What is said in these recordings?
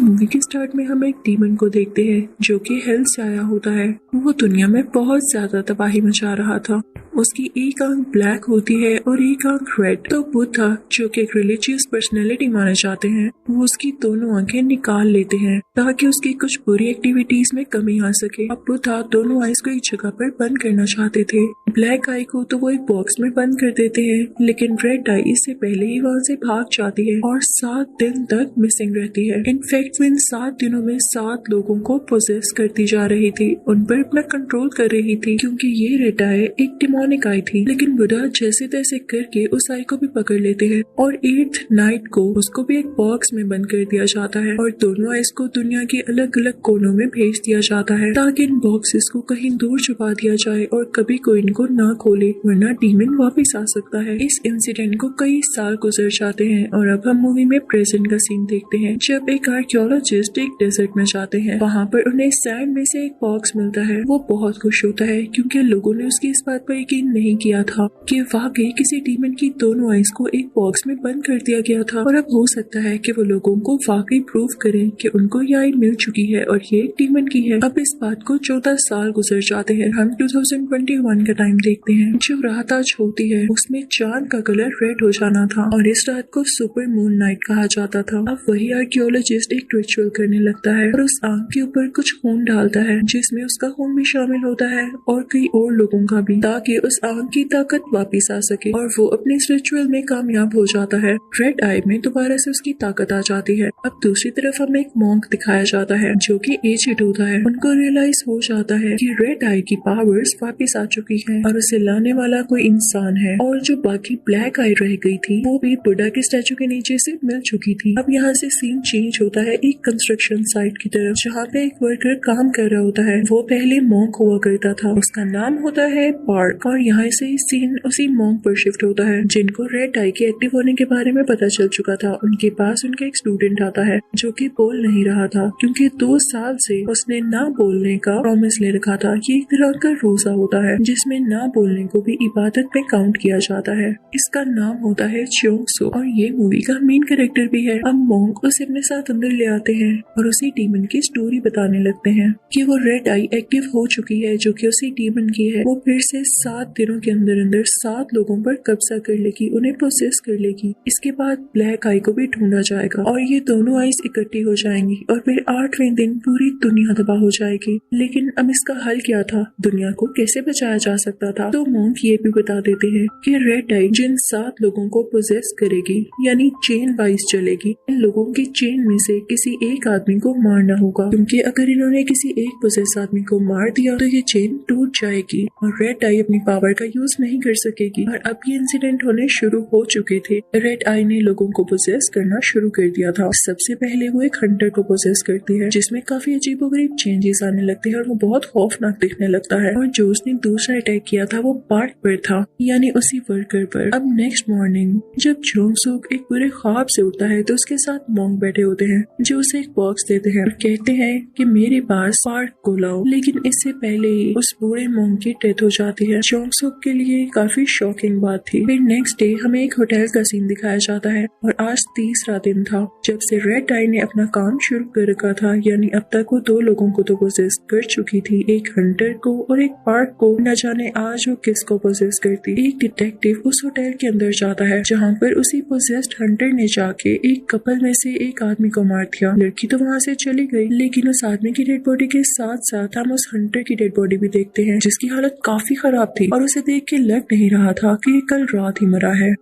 Movie के start में हम एक डीमन को देखते हैं जो कि हेल से आया होता है। वो दुनिया में बहुत ज्यादा तबाही मचा रहा था। उसकी एक आंख ब्लैक होती है और एक आंख रेड। तो बुद्धा जो कि एक रिलीजियस पर्सनैलिटी माने जाते हैं, वो उसकी दोनों आंखें निकाल लेते हैं ताकि उसकी कुछ बुरी एक्टिविटीज में कमी आ सके। अब बुद्धा दोनों आइज को एक जगह पर बंद करना चाहते थे। ब्लैक आई को तो वो एक बॉक्स में बंद कर देते हैं, लेकिन रेड आई इससे पहले ही वहाँ से भाग जाती है और 7 दिन तक मिसिंग रहती है। इनफैक्ट वो इन 7 दिनों में 7 लोगों को पोजेस करती जा रही थी, उन पर अपना कंट्रोल कर रही थी, क्योंकि ये रेड आई एक डिमोनिक आई थी। लेकिन बुद्धा जैसे तैसे करके उस आई को भी पकड़ लेते हैं और 8th नाइट को उसको भी एक बॉक्स में बंद कर दिया जाता है और दोनों आइज को दुनिया के अलग अलग कोनों में भेज दिया जाता है ताकि इन बॉक्सेस को कहीं दूर छुपा दिया जाए और कभी कोई इनको ना खोले, वरना डीमन वापस आ सकता है। इस इंसिडेंट को कई साल गुजर जाते हैं और अब हम मूवी में प्रेजेंट का सीन देखते हैं जब एक आर्कियोलॉजिस्ट एक डेजर्ट में जाते हैं। वहाँ पर उन्हें सैंड में से एक बॉक्स मिलता है। वो बहुत खुश होता है क्योंकि लोगों ने उसकी इस बात पर यकीन नहीं किया था कि वाकई किसी डीमन की दोनों आइज को एक बॉक्स में बंद कर दिया गया था और अब हो सकता है कि वो लोगों को वाकई प्रूव करें कि उनको ये आई मिल चुकी है और ये एक डीमन की है। अब इस बात को 14 साल गुजर जाते हैं। हम 2021 का टाइम देखते हैं। जो रात आज होती है उसमें चांद का कलर रेड हो जाना था और इस रात को सुपर मून नाइट कहा जाता था। अब वही आर्कियोलॉजिस्ट एक रिचुअल करने लगता है और उस आंख के ऊपर कुछ खून डालता है जिसमें उसका खून भी शामिल होता है और कई और लोगों का भी, ताकि उस आंख की ताकत वापस आ सके और वो अपने इस रिचुअल में कामयाब हो जाता है। रेड आई में दोबारा से उसकी ताकत आ जाती है। अब दूसरी तरफ हमें एक मॉन्क दिखाया जाता है जो कि एजेड होता है। उनको रियलाइज हो जाता है कि रेड आई की पावर्स वापस आ चुकी है और उसे लाने वाला कोई इंसान है और जो बाकी ब्लैक आई रह गई थी वो भी बुद्धा के स्टैचू के नीचे से मिल चुकी थी। अब यहाँ से सीन चेंज होता है एक कंस्ट्रक्शन साइट की तरफ, जहाँ पे एक वर्कर काम कर रहा होता है। वो पहले मॉन्क हुआ करता था, उसका नाम होता है पार्क, और यहाँ से सीन उसी मॉन्क पर शिफ्ट होता है जिनको रेड आई के एक्टिव होने के बारे में पता चल चुका था। उनके पास उनका एक स्टूडेंट आता है जो कि बोल नहीं रहा था क्योंकि 2 साल से उसने ना बोलने का प्रॉमिस ले रखा था। ये एक तरह का रोजा होता है जिसमें ना बोलने को भी इबादत में काउंट किया जाता है। इसका नाम होता है चोंग सो और ये मूवी का मेन कैरेक्टर भी है। अब मॉन्क उसे अपने साथ अंदर ले आते हैं और उसी डीमन की स्टोरी बताने लगते हैं कि वो रेड आई एक्टिव हो चुकी है जो कि उसी डीमन की है। वो फिर से 7 दिनों के अंदर अंदर 7 लोगों पर कब्जा कर लेगी, उन्हें प्रोसेस कर लेगी। इसके बाद ब्लैक आई को भी ढूंढा जाएगा और ये दोनों आइज इकट्ठी हो जाएंगी और फिर 8वें दिन पूरी दुनिया तबाह हो जाएगी। लेकिन अब इसका हल क्या था, दुनिया को कैसे बचाया जा सकता था? तो मॉन्क ये भी बता देते हैं कि रेड आई जिन 7 लोगों को पोजेस करेगी यानी चेन वाइज चलेगी, इन लोगों की चेन में से किसी एक आदमी को मारना होगा, क्योंकि अगर इन्होंने किसी एक पोजेस आदमी को मार दिया तो ये चेन टूट जाएगी और रेड आई अपनी पावर का यूज नहीं कर सकेगी। और अब ये इंसिडेंट होने शुरू हो चुके थे। रेड आई ने लोगों को पोजेस करना शुरू कर दिया था। सबसे पहले वो एक हंटर को पोजेस करती है जिसमें काफी अजीबोगरीब चेंजेस आने लगते हैं और वो बहुत खौफनाक दिखने लगता है। और जो उसने दूसरा अटैक किया था वो पार्क पर था, यानी उसी वर्कर पर। अब नेक्स्ट मॉर्निंग जब चोंग सोक एक पूरे ख्वाब से उठता है तो उसके साथ मॉन्क बैठे होते हैं जो उसे एक बॉक्स देते हैं और कहते हैं कि मेरे पास पार्क को लाओ। लेकिन इससे पहले ही उस बूढ़े मॉन्क की डेथ हो जाती है। चोंग सोक के लिए काफी शॉकिंग बात थी। फिर नेक्स्ट डे हमें एक होटल का सीन दिखाया जाता है और आज तीसरा दिन था जब से रेड आई ने अपना काम शुरू कर रखा था, यानी अब तक वो 2 लोगों को तो पोजेस कर चुकी थी, एक हंटर को और एक पार्क को। न जाने आज वो किसको पोजेस करती। एक डिटेक्टिव उस होटल के अंदर जाता है जहाँ पर उसी पोजेस्ड हंटर ने जाके एक कपल में से एक आदमी को मार दिया। लड़की तो वहाँ से चली गई, लेकिन उस आदमी की डेड बॉडी के साथ साथ हम उस हंटर की डेड बॉडी भी देखते हैं जिसकी हालत काफी खराब थी और उसे देख के लग नहीं रहा था कि ये कल रात ही मरा है।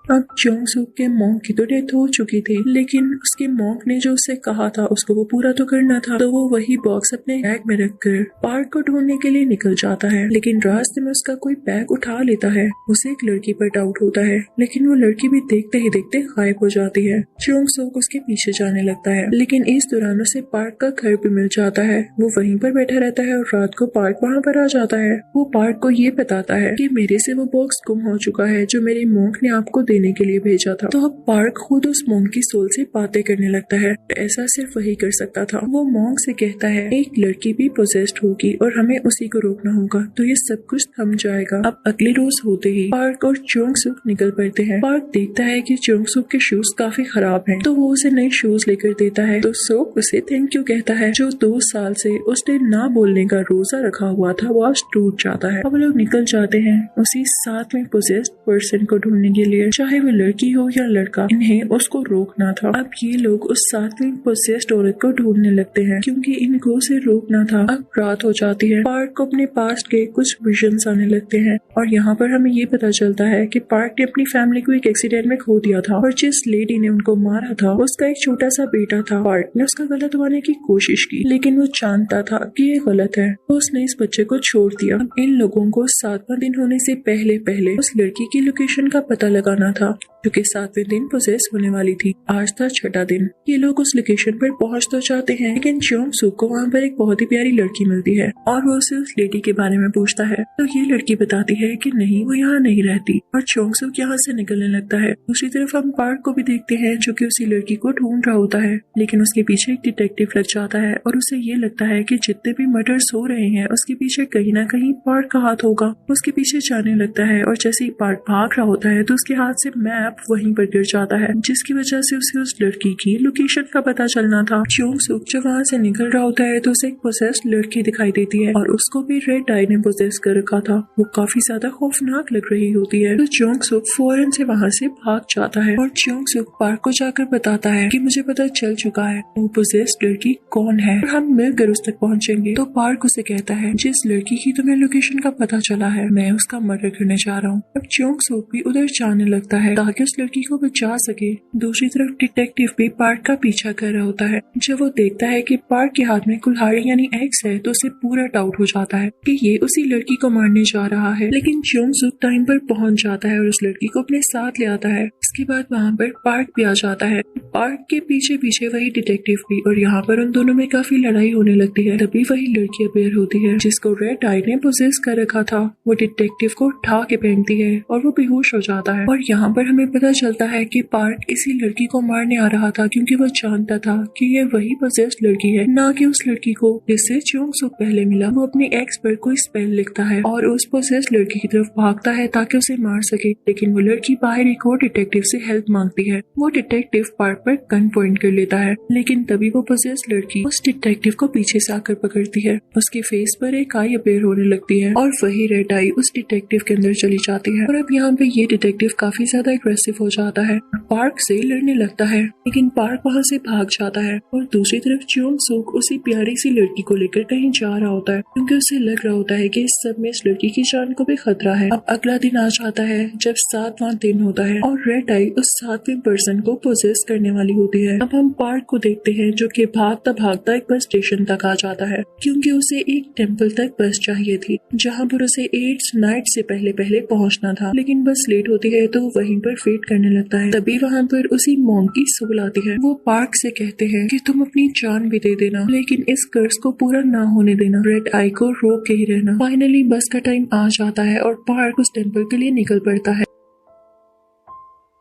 अब चोंग सूक के मॉन्क की तो डेथ हो चुकी थी, लेकिन उसके मॉन्क ने जो उसे कहा था उसको वो पूरा तो करना था। तो वो वही बॉक्स अपने बैग में रखकर पार्क को ढूंढने के लिए निकल जाता है, लेकिन रास्ते में उसका कोई बैग उठा लेता है। उसे एक लड़की पर डाउट होता है, लेकिन वो लड़की भी देखते ही देखते गायब हो जाती है। चोंग सूक उसके पीछे जाने लगता है, लेकिन इस दौरान उसे पार्क का घर भी मिल जाता है। वो वहीं पर बैठा रहता है और रात को पार्क वहाँ पर आ जाता है। वो पार्क को ये बताता है कि मेरे से वो बॉक्स गुम हो चुका है जो मेरे मॉन्क ने आपको लेने के लिए भेजा था। तो अब पार्क खुद उस मॉन्क की सोल से बातें करने लगता है। ऐसा सिर्फ वही कर सकता था। वो मॉन्क से कहता है एक लड़की भी पोजेस्ड होगी और हमें उसी को रोकना होगा, तो ये सब कुछ थम जाएगा। अब अगले रोज होते ही पार्क और जोंगसुक निकल पड़ते हैं। पार्क देखता है कि जोंगसुक के शूज काफी खराब हैं, तो वो उसे नए शूज लेकर देता है। तो सुक उसे थैंक यू कहता है। जो 2 साल से उसने ना बोलने का रोजा रखा हुआ था वो आज टूट जाता है। अब लोग निकल जाते हैं उसी 7वें पोजेस्ड पर्सन को ढूंढने के लिए, चाहे वो लड़की हो या लड़का। इन्हें उसको रोकना था। अब ये लोग उस 7वें पोजेस्ड औरत को ढूंढने लगते हैं क्योंकि इनको उसे रोकना था। अब रात हो जाती है। पार्क को अपने पास्ट के कुछ विजन्स आने लगते हैं और यहाँ पर हमें ये पता चलता है कि पार्क ने अपनी फैमिली को एक एक्सीडेंट में खो दिया था और जिस लेडी ने उनको मारा था उसका एक छोटा सा बेटा था। पार्क ने उसका गला दबाने की कोशिश की लेकिन वो जानता था कि ये गलत है, तो उसने इस बच्चे को छोड़ दिया। अब इन लोगों को 7वां दिन होने से पहले पहले उस लड़की की लोकेशन का पता लगाना था क्योंकि 7वें दिन पोजेस होने वाली थी। आज था 6ठा दिन। ये लोग उस लोकेशन पर पहुंच तो जाते हैं लेकिन जोंगसुक को वहाँ पर एक बहुत ही प्यारी लड़की मिलती है और वो उसे उस लेडी के बारे में पूछता है। तो ये लड़की बताती है कि नहीं, वो यहाँ नहीं रहती और जोंगसुक यहाँ से निकलने लगता है। दूसरी तरफ हम पार्क को भी देखते हैं जो कि उसी लड़की को ढूंढ रहा होता है, लेकिन उसके पीछे एक डिटेक्टिव लग जाता है और उसे ये लगता है कि जितने भी मर्डर्स हो रहे हैं उसके पीछे कहीं ना कहीं पार्क का हाथ होगा। उसके पीछे जाने लगता है और जैसे ही पार्क भाग रहा होता है तो उसके हाथ से मैप वहीं पर गिर जाता है, जिसकी वजह से उसे उस लड़की की लोकेशन का पता चलना था। जोंगसुक जब वहाँ से निकल रहा होता है तो उसे एक पोसेस्ड लड़की दिखाई देती है और उसको भी रेड आई ने पोसेस कर रखा था। वो काफी ज्यादा खौफनाक लग रही होती है। तो जोंगसुक फौरन से वहाँ से भाग जाता है और जोंगसुक पार्क को जाकर बताता है कि मुझे पता चल चुका है वो पोसेस्ड लड़की कौन है और हम मिलकर उस तक पहुँचेंगे। तो पार्क उसे कहता है जिस लड़की की तुम्हें लोकेशन का पता चला है मैं उसका मर्डर करने जा रहा हूँ। अब जोंगसुक भी उधर जाने लगता है ताकि उस लड़की को बचा सके। दूसरी तरफ डिटेक्टिव भी पार्क का पीछा कर रहा होता है। जब वो देखता है कि पार्क के हाथ में कुल्हाड़ी यानी एक्स है तो उसे पूरा डाउट हो जाता है कि ये उसी लड़की को मारने जा रहा है। लेकिन जोंगसुक टाइम पर पहुंच जाता है और उस लड़की को अपने साथ ले आता है। इसके बाद वहाँ पर पार्क भी आ जाता है। पार्क के पीछे पीछे वही डिटेक्टिव भी और यहाँ पर उन दोनों में काफी लड़ाई होने लगती है। तभी वही लड़की अपेयर होती है जिसको रेड आई ने पोजेस कर रखा था। वो डिटेक्टिव को उठा के पहनती है और वो बेहोश हो जाता है और यहाँ पर हमें पता चलता है कि पार्क इसी लड़की को मारने आ रहा था क्योंकि वो जानता था कि ये वही पोजेस्ड लड़की है, ना कि उस लड़की को जिससे जोंगसुक पहले मिला। वो अपने एक्स पर कोई स्पेल लिखता है और उस पोजेस्ड लड़की की तरफ भागता है ताकि उसे मार सके, लेकिन वो लड़की बाहर एक और डिटेक्टिव से हेल्प मांगती है। वो डिटेक्टिव पार्क पर गन पॉइंट कर लेता है, लेकिन तभी वो पोजेस्ड लड़की उस डिटेक्टिव को पीछे से आकर पकड़ती है। उसके फेस पर एक आई अपेयर होने लगती है और वही रेड आई उस डिटेक्टिव के अंदर चली जाती है। और अब यहाँ पे ये डिटेक्टिव काफी ज्यादा एग्रेसिव हो जाता है, पार्क से लड़ने लगता है, लेकिन पार्क वहाँ से भाग जाता है। और दूसरी तरफ जोंगसुक उसी प्यारी सी लड़की को लेकर कहीं जा रहा होता है क्योंकि उसे लग रहा होता है कि इस सब में इस लड़की की जान को भी खतरा है। अब अगला दिन आ जाता है जब 7वां दिन होता है और रेड आई उस 7वें पर्सन को पोजेस करने वाली होती है। अब हम पार्क को देखते हैं जो कि भागता भागता एक बस स्टेशन तक आ जाता है क्योंकि उसे एक टेम्पल तक बस चाहिए थी जहाँ पर उसे 8 नाइट से पहले पहले पहुँचना था, लेकिन बस लेट होती है तो वहीं पर वेट करने लगता है। तभी वहाँ पर उसी मॉन्क की सोल आती है। वो पार्क से कहते हैं कि तुम अपनी जान भी दे देना लेकिन इस कर्ज को पूरा ना होने देना, रेड आई को रोक के ही रहना। फाइनली बस का टाइम आ जाता है और पार्क उस टेम्पल के लिए निकल पड़ता है।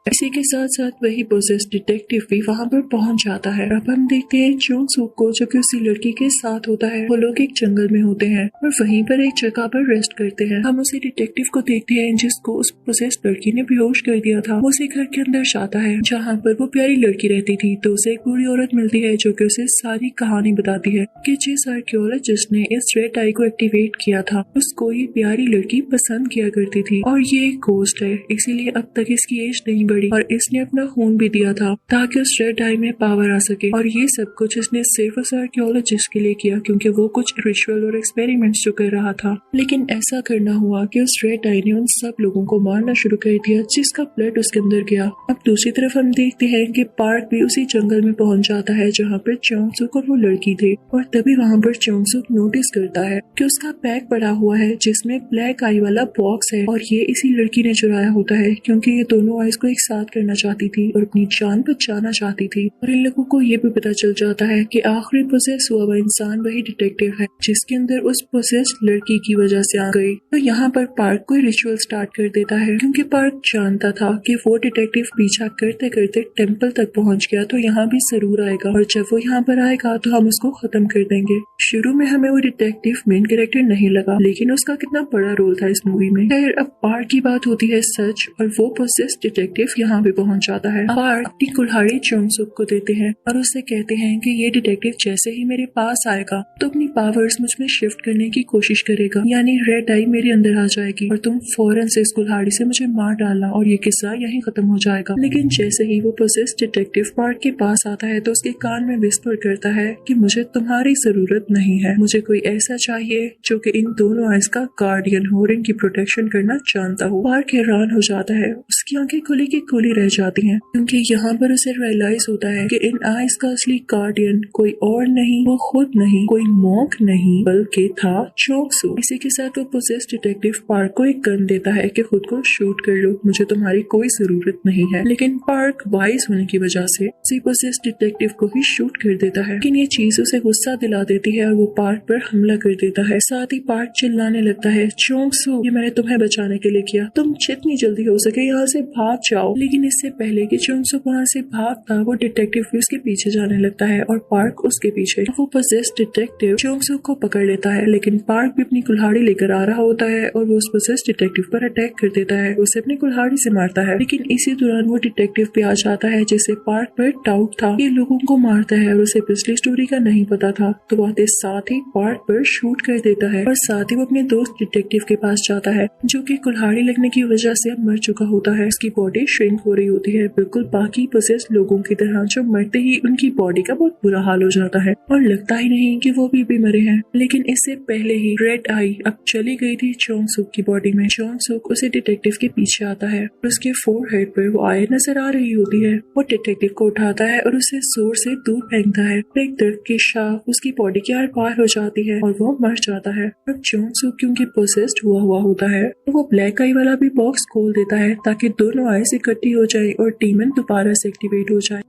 इसी के साथ साथ वही पोजेस्ड डिटेक्टिव भी वहाँ पर पहुंच जाता है। अब हम देखते हैं जोंगसुक को जो कि उसी लड़की के साथ होता है। वो लोग एक जंगल में होते हैं और वहीं पर एक जगह पर रेस्ट करते हैं। हम उसी डिटेक्टिव को देखते हैं जिसको उस पोजेस्ड लड़की ने बेहोश कर दिया था। वो उसी घर के अंदर जाता है जहाँ पर वो प्यारी लड़की रहती थी, तो उसे एक बूढ़ी औरत मिलती है जो कि उसे सारी कहानी बताती है कि जिस आर्कियोलॉजिस्ट ने इस रेड आई को एक्टिवेट किया था उसको ये प्यारी लड़की पसंद किया करती थी और ये एक घोस्ट है, इसीलिए अब तक इसकी एज नहीं बढ़ी और इसने अपना खून भी दिया था ताकि उस रेड आई में पावर आ सके। और ये सब कुछ इसने सिर्फ उस आर्कियोलॉजिस्ट के लिए किया क्योंकि वो कुछ रिचुअल और एक्सपेरिमेंट्स जो कर रहा था। लेकिन ऐसा करना हुआ कि उस रेड आई ने उन सब लोगों को मारना शुरू कर दिया जिसका ब्लड उसके अंदर गया। अब दूसरी तरफ हम देखते हैं कि पार्क भी उसी जंगल में पहुंच जाता है जहाँ पर जोंगसुक और वो लड़की थे और तभी वहाँ पर जोंगसुक नोटिस करता है कि उसका बैग पड़ा हुआ है जिसमें ब्लैक आई वाला बॉक्स है और ये इसी लड़की ने चुराया होता है क्योंकि ये दोनों आइज को एक साथ करना चाहती थी और अपनी जान बचाना चाहती थी। और इन लोगों को ये भी पता चल जाता है कि आखिरी पोसेस हुआ हुआ इंसान वही डिटेक्टिव है जिसके अंदर उस पोसेस लड़की की वजह से आ गई। तो यहाँ पर पार्क कोई रिचुअल स्टार्ट कर देता है क्योंकि पार्क जानता था कि वो डिटेक्टिव पीछा करते करते टेम्पल तक पहुंच गया तो यहाँ भी जरूर आएगा और जब वो यहाँ पर आएगा तो हम उसको खत्म कर देंगे। शुरू में हमें वो डिटेक्टिव मेन कैरेक्टर नहीं लगा लेकिन उसका कितना बड़ा रोल था इस मूवी में। खैर अब पार्क की बात होती है सच और वो पोसेस डिटेक्टिव यहाँ पे पहुंच जाता है। पार्क अपनी कुल्हाड़ी चोंग-सूक को देते हैं और उससे कहते हैं कि ये डिटेक्टिव जैसे ही मेरे पास आएगा तो अपनी पावर्स मुझ में शिफ्ट करने की कोशिश करेगा, यानी रेड आई मेरे अंदर आ जाएगी और तुम फौरन से इस कुल्हाड़ी से मुझे मार डालना और ये किस्सा यहीं खत्म हो जाएगा। लेकिन जैसे ही वो पोसेस डिटेक्टिव पार्क के पास आता है तो उसके कान में विस्पर करता है कि मुझे तुम्हारी जरूरत नहीं है, मुझे कोई ऐसा चाहिए जो कि इन दोनों आइज का गार्डियन हो और इनकी प्रोटेक्शन करना जानता हो। पार्क हैरान हो जाता है, उसकी आंखें खुली की खुली रह जाती हैं क्योंकि यहाँ पर उसे रियलाइज होता है कि इन आइज का असली गार्डियन कोई और नहीं, वो खुद नहीं, कोई मॉन्क नहीं बल्कि था चोंग-सूक। इसी के साथ वो पोसेस डिटेक्टिव पार्क को एक गन देता है कि खुद को शूट कर लो, मुझे तुम्हारी कोई जरूरत नहीं है। लेकिन पार्क वाइज होने की वजह से उसी पोसेस डिटेक्टिव को ही शूट कर देता है। लेकिन ये चीज उसे गुस्सा दिला देती है और वो पार्क पर हमला कर देता है। साथ ही पार्क चिल्लाने लगता है, चोंग-सूक ये मैंने तुम्हें बचाने के लिए किया, तुम जितनी जल्दी हो सके यहाँ से भाग जाओ। लेकिन इससे पहले कि चोंग-सूक वहाँ से भागता वो डिटेक्टिव भी उसके पीछे जाने लगता है और पार्क उसके पीछे। वो पोसेस डिटेक्टिव चोंग-सूक को पकड़ लेता है लेकिन पार्क भी अपनी कुल्हाड़ी लेकर आ रहा होता है और वो उस पोसेस डिटेक्टिव पर अटैक कर देता है, उसे अपनी कुल्हाड़ी से मारता है। लेकिन इसी दौरान वो डिटेक्टिव भी आ जाता है जिसे पार्क पर डाउट था ये लोगों को मारता है और उसे पिछली स्टोरी का नहीं पता था, तो वो आते साथ ही पार्क पर शूट कर देता है और साथ ही वो अपने दोस्त डिटेक्टिव के पास जाता है जो कि कुल्हाड़ी लगने की वजह से अब मर चुका होता है। उसकी बॉडी श्रिंक हो रही होती है बिल्कुल बाकी पोसेस लोगों की तरह जो मरते ही उनकी बॉडी का बहुत बुरा हाल हो जाता है और लगता ही नहीं कि वो भी मरे हैं। लेकिन इससे पहले ही रेड आई अब चली गई थी चोंग-सूक की बॉडी में। चोंग-सूक उसे डिटेक्टिव के पीछे आता है और उसके फोरहेड पर वो आय नजर आ रही होती है। वो डिटेक्टिव को उठाता है और उसे जोर से दूर फेंकता है। एक दर्द की शाख उसकी बॉडी के आर पार हो जाती है और वो मर जाता है। अब चोंग-सूक क्योंकि पोसेस्ड हुआ होता है तो वो ब्लैक आई वाला भी बॉक्स खोल देता है ताकि दोनों आइज इकट्ठी हो जाए और डीमन दोबारा से एक्टिवेट हो जाए।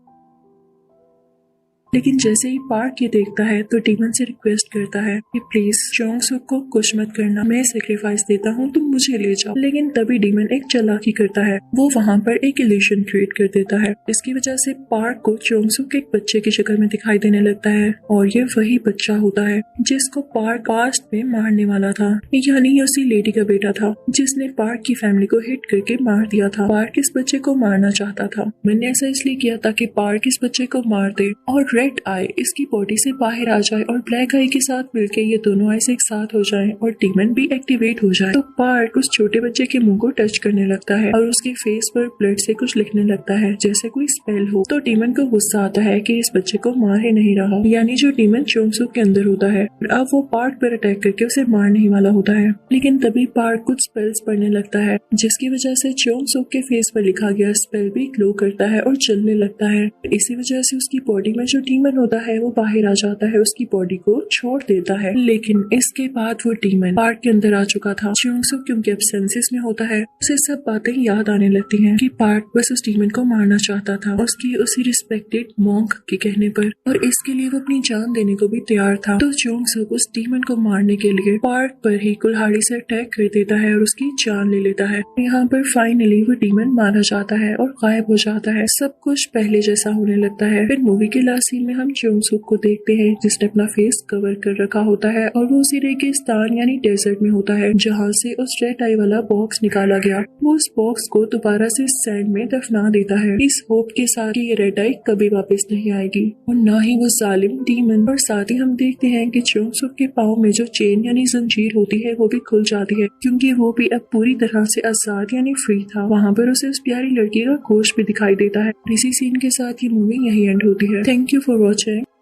लेकिन जैसे ही पार्क ये देखता है तो डीमन से रिक्वेस्ट करता है कि प्लीज चोंग-सूक को कुछ मत करना, मैं सेक्रीफाइस देता हूँ, तुम मुझे ले जाओ। लेकिन तभी डीमन एक चालाकी करता है, वो वहाँ पर एक इल्यूशन क्रिएट कर देता है। इसकी वजह से पार्क को चोंग-सूक एक बच्चे की शक्ल में दिखाई देने लगता है और ये वही बच्चा होता है जिसको पार्क पास्ट में मारने वाला था, यानी ये उसी लेडी का बेटा था जिसने पार्क की फैमिली को हिट करके मार दिया था। पार्क इस बच्चे को मारना चाहता था, मैंने ऐसा इसलिए किया ताकि पार्क इस बच्चे को मार दे और रेड आई इसकी बॉडी से बाहर आ जाए और ब्लैक आई के साथ मिलके ये दोनों आइस एक साथ हो जाएं और डीमन भी एक्टिवेट हो जाए। तो पार्क उस छोटे बच्चे के मुंह को टच करने लगता है और उसके फेस पर ब्लड से कुछ लिखने लगता है जैसे कोई स्पेल हो। तो डीमन को गुस्सा आता है कि इस बच्चे को मार ही नहीं रहा, यानी जो डीमन चोंग-सूक के अंदर होता है। अब वो पार्क पर अटैक करके उसे मारने ही वाला होता है। लेकिन तभी पार्क कुछ स्पेल्स पढ़ने लगता है जिसकी वजह से चोंग-सूक के फेस पर लिखा गया स्पेल भी ग्लो करता है और चलने लगता है। इसी वजह से उसकी बॉडी में जो डीमन होता है वो बाहर आ जाता है, उसकी बॉडी को छोड़ देता है। लेकिन इसके बाद वो डीमन पार्क के अंदर आ चुका था। चोंग-सूक क्योंकि अब सेंसेस में होता है उसे सब बातें याद आने लगती हैं कि पार्क बस उस डीमन को मारना चाहता था उसकी उसी रिस्पेक्टेड मॉन्क के कहने पर, और इसके लिए वो अपनी जान देने को भी तैयार था। तो चोंग-सूक उस डीमन को मारने के लिए पार्क पर ही कुल्हाड़ी से अटैक कर देता है और उसकी जान ले लेता है। यहाँ पर फाइनली वो डीमन मारा जाता है और गायब हो जाता है। सब कुछ पहले जैसा होने लगता है। फिर मूवी के लास्ट सीन में हम चोंग-सूक को देखते हैं जिसने अपना फेस कवर कर रखा होता है और वो उसी रेगिस्तान यानी डेजर्ट में होता है जहाँ से उस रेड आई वाला बॉक्स निकाला गया। वो उस बॉक्स को दोबारा से सैंड में दफना देता है इस होप के साथ कि ये रेड आई कभी वापस नहीं आएगी और ना ही वो जालिम डीमन। और साथ ही हम देखते हैं कि चोंग-सूक के पाँव में जो चेन यानी जंजीर होती है वो भी खुल जाती है क्योंकि वो भी अब पूरी तरह से आजाद यानी फ्री था। वहाँ पर उसे उस प्यारी लड़की का गोश्त भी दिखाई देता है। इसी सीन के साथ ये मूवी यही एंड होती है। Thank you for watching.